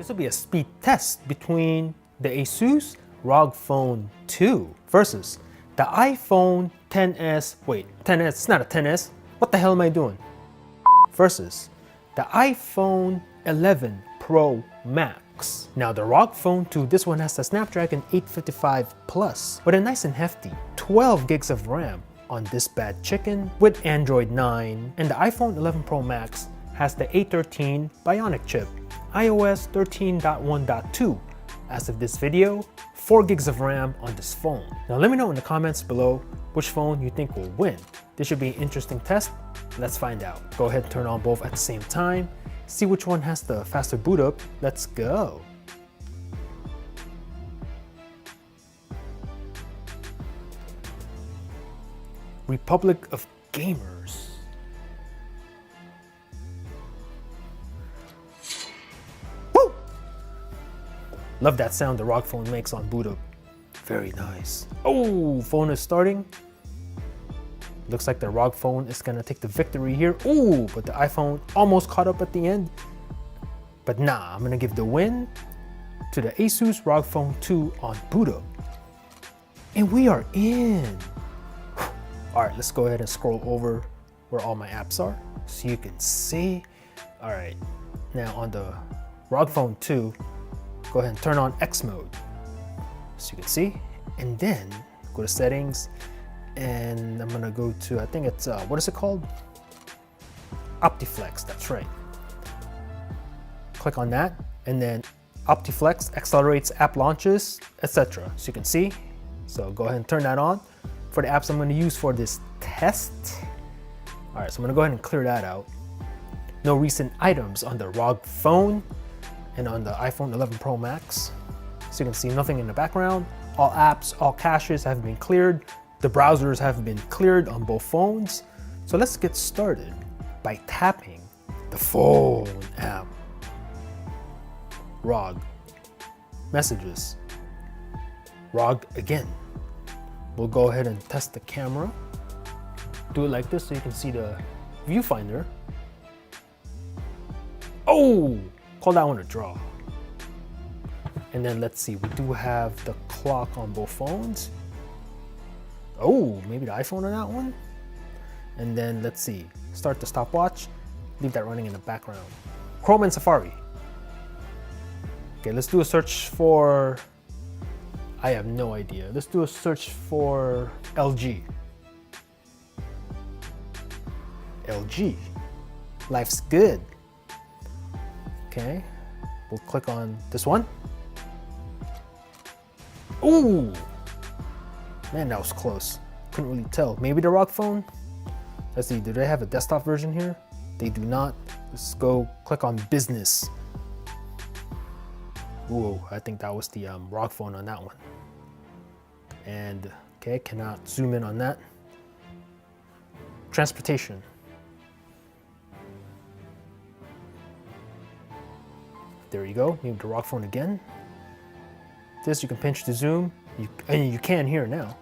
This will be a speed test between the Asus ROG Phone 2 versus the iPhone XS, wait, XS, it's not a XS, what the hell am I doing? Versus the iPhone 11 Pro Max. Now the ROG Phone 2, this one has the Snapdragon 855 Plus with a nice and hefty 12 gigs of RAM on this bad chicken with Android 9, and the iPhone 11 Pro Max has the A13 Bionic chip, iOS 13.1.2. As of this video, 4 gigs of RAM on this phone. Now let me know in the comments below which phone you think will win. This should be an interesting test. Let's find out. Go ahead and turn on both at the same time. See which one has the faster boot up. Let's go. Republic of Gamers. Woo! Love that sound the ROG Phone makes on boot up. Very nice. Oh, phone is starting. Looks like the ROG Phone is gonna take the victory here. Ooh, but the iPhone almost caught up at the end. But nah, I'm gonna give the win to the Asus ROG Phone 2 on boot up. And we are in. All right, let's go ahead and scroll over where all my apps are so you can see. All right, now on the ROG Phone 2, go ahead and turn on X mode so you can see. And then go to settings and I'm gonna go to, I think it's, what is it called? OptiFlex, that's right. Click on that and then OptiFlex accelerates app launches, etc. So you can see. So go ahead and turn that on. For the apps I'm going to use for this test. All right, so I'm going to go ahead and clear that out. No recent items on the ROG Phone and on the iPhone 11 Pro Max. So you can see nothing in the background. All apps, all caches have been cleared. The browsers have been cleared on both phones. So let's get started by tapping the phone app. ROG. Messages. ROG again. We'll go ahead and test the camera. Do it like this so you can see the viewfinder. Oh, call that one a draw. And then let's see, we do have the clock on both phones. Oh, maybe the iPhone on that one. And then let's see, start the stopwatch. Leave that running in the background. Chrome and Safari. Okay, let's do a search for, I have no idea. Let's do a search for LG. LG. Life's good. Okay. We'll click on this one. Ooh. Man, that was close. Couldn't really tell. Maybe the ROG Phone? Let's see, do they have a desktop version here? They do not. Let's go click on business. Ooh, I think that was the ROG Phone on that one. And okay, cannot zoom in on that. Transportation. There you go, maybe the ROG Phone again. This, you can pinch to zoom. And you can here now.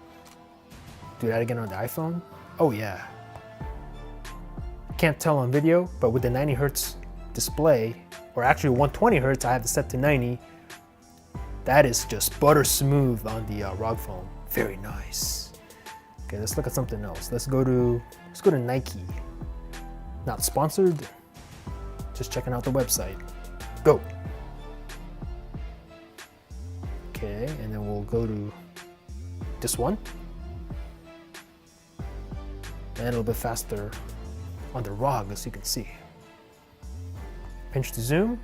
Do that again on the iPhone. Oh yeah. Can't tell on video, but with the 90 Hertz display, or actually 120 Hertz, I have it set to 90. That is just butter smooth on the ROG Phone. Very nice. Okay, let's look at something else. Let's go to Nike. Not sponsored, just checking out the website. Go. Okay, and then we'll go to this one. And a little bit faster on the ROG, as you can see. Pinch to zoom.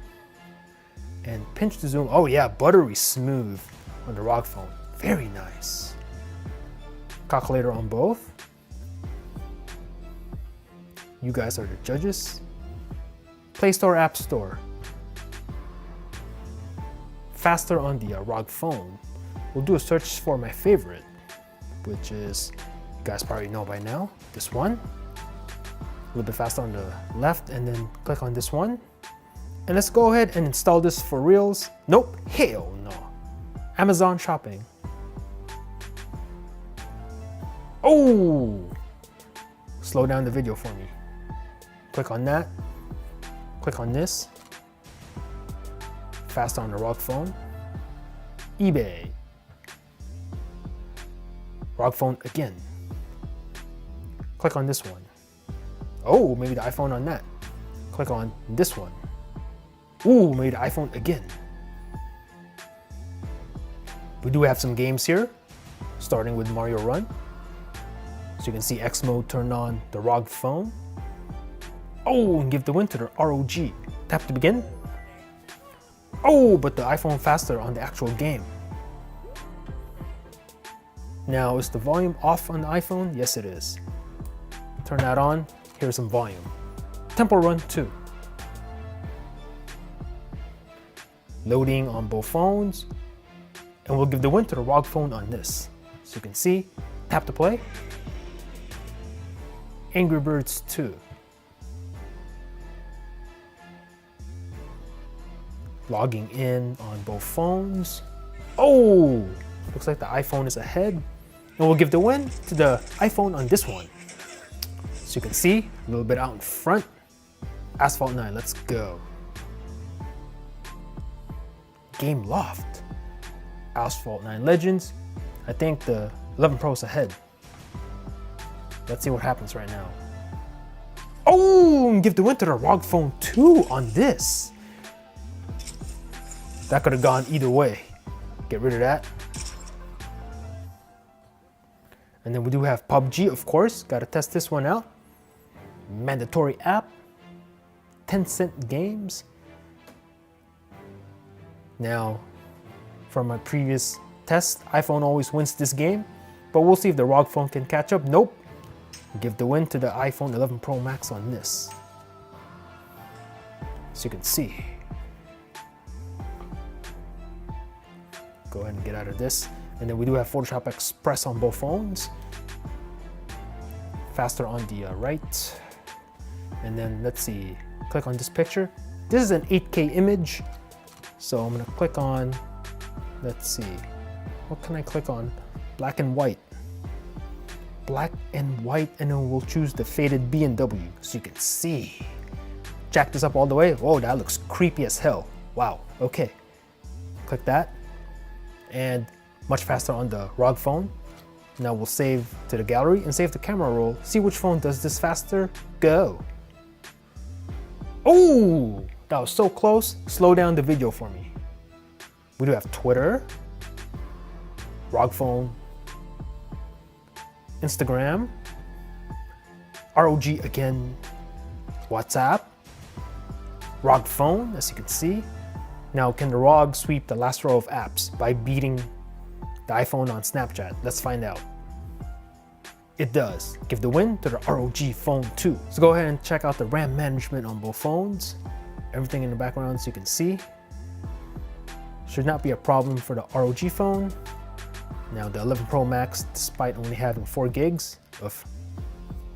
And pinch to zoom. Oh yeah, buttery smooth on the ROG Phone. Very nice. Calculator on both. You guys are the judges. Play Store, App Store. Faster on the ROG Phone. We'll do a search for my favorite, which is, you guys probably know by now, this one. A little bit faster on the left, and then click on this one. And let's go ahead and install this for reals. Nope, hell no. Amazon shopping. Oh! Slow down the video for me. Click on that. Click on this. faster on the ROG Phone. eBay. ROG Phone again. Click on this one. Oh, maybe the iPhone on that. Click on this one. Ooh, maybe the iPhone again. We do have some games here, starting with Mario Run. So you can see X mode turned on the ROG Phone. Oh, and give the win to the ROG. Tap to begin. Oh, but the iPhone faster on the actual game. Now, is the volume off on the iPhone? Yes, it is. Turn that on. Here's some volume. Tempo Run 2. Loading on both phones. And we'll give the win to the ROG Phone on this. So you can see, tap to play. Angry Birds 2. Logging in on both phones. Oh, looks like the iPhone is ahead. And we'll give the win to the iPhone on this one. So you can see, a little bit out in front. Asphalt 9, let's go. Game Loft. Asphalt 9 Legends. I think the 11 Pro is ahead. Let's see what happens right now. Oh, and give the win to the ROG Phone 2 on this. That could have gone either way. Get rid of that. And then we do have PUBG, of course. Gotta test this one out. Mandatory app. Tencent Games. Now, from my previous test, iPhone always wins this game. But we'll see if the ROG Phone can catch up. Nope. Give the win to the iPhone 11 Pro Max on this. So you can see. Go ahead and get out of this. And then we do have Photoshop Express on both phones. Faster on the right. And then let's see, click on this picture. This is an 8K image. So I'm gonna click on, let's see, what can I click on? Black and white. Black and white, and then we'll choose the faded B&W so you can see. Jack this up all the way. Whoa, that looks creepy as hell. Wow, okay. Click that. And much faster on the ROG Phone. Now we'll save to the gallery and save the camera roll. See which phone does this faster. Go. Oh, that was so close. Slow down the video for me. We do have Twitter, ROG Phone, Instagram, ROG again, WhatsApp, ROG Phone, as you can see. Now, can the ROG sweep the last row of apps by beating the iPhone on Snapchat? Let's find out. It does. Give the win to the ROG Phone 2. So go ahead and check out the RAM management on both phones. Everything in the background so you can see. Should not be a problem for the ROG Phone. Now the 11 Pro Max, despite only having 4 gigs of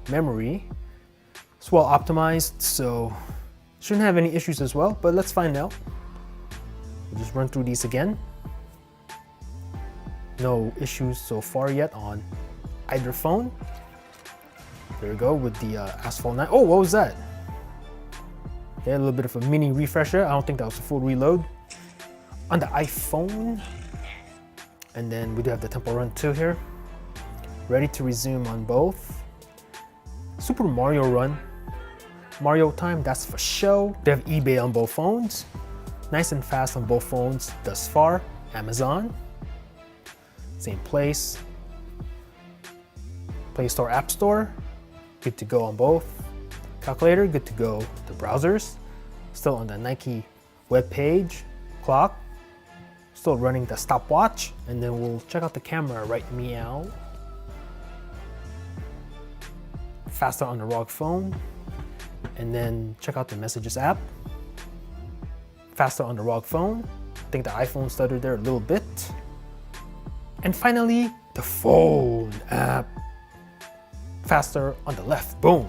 memory, it's well optimized, so shouldn't have any issues as well, but let's find out. We'll just run through these again. No issues so far yet on either phone. There we go with the Asphalt 9. Oh, what was that? They had a little bit of a mini refresher. I don't think that was a full reload. On the iPhone. And then we do have the Tempo Run 2 here. Ready to resume on both. Super Mario Run. Mario time, that's for show. They have eBay on both phones. Nice and fast on both phones thus far. Amazon. Same place. Play Store, App Store. Good to go on both. Calculator, good to go. The browsers. Still on the Nike web page. Clock. Still running the stopwatch. And then we'll check out the camera, right? Meow. Faster on the ROG Phone. And then check out the Messages app. Faster on the ROG Phone. I think the iPhone stuttered there a little bit. And finally, the Phone app. Faster on the left. Boom.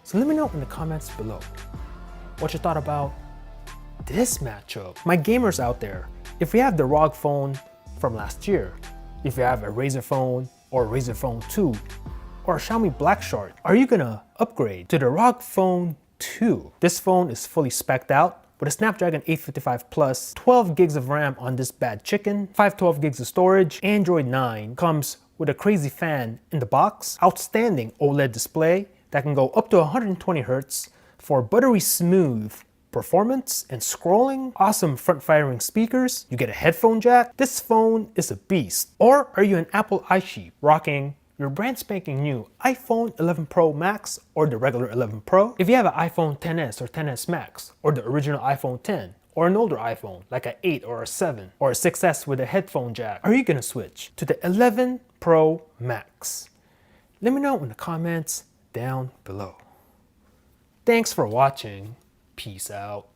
So let me know in the comments below what you thought about this matchup. My gamers out there, if you have the ROG Phone from last year, if you have a Razer phone or a Razer Phone 2 or a Xiaomi Black Shark, are you gonna upgrade to the ROG Phone 2? This phone is fully spec'd out with a Snapdragon 855 Plus, 12 gigs of RAM on this bad chicken, 512 gigs of storage, Android 9, comes with a crazy fan in the box, outstanding OLED display that can go up to 120 Hz for buttery smooth performance and scrolling, awesome front-firing speakers, you get a headphone jack. This phone is a beast. Or are you an Apple iSheep rocking your brand spanking new iPhone 11 Pro Max or the regular 11 Pro? If you have an iPhone XS or XS Max or the original iPhone 10 or an older iPhone like an 8 or a 7 or a 6S with a headphone jack, are you gonna switch to the 11 Pro Max? Let me know in the comments down below. Thanks for watching. Peace out.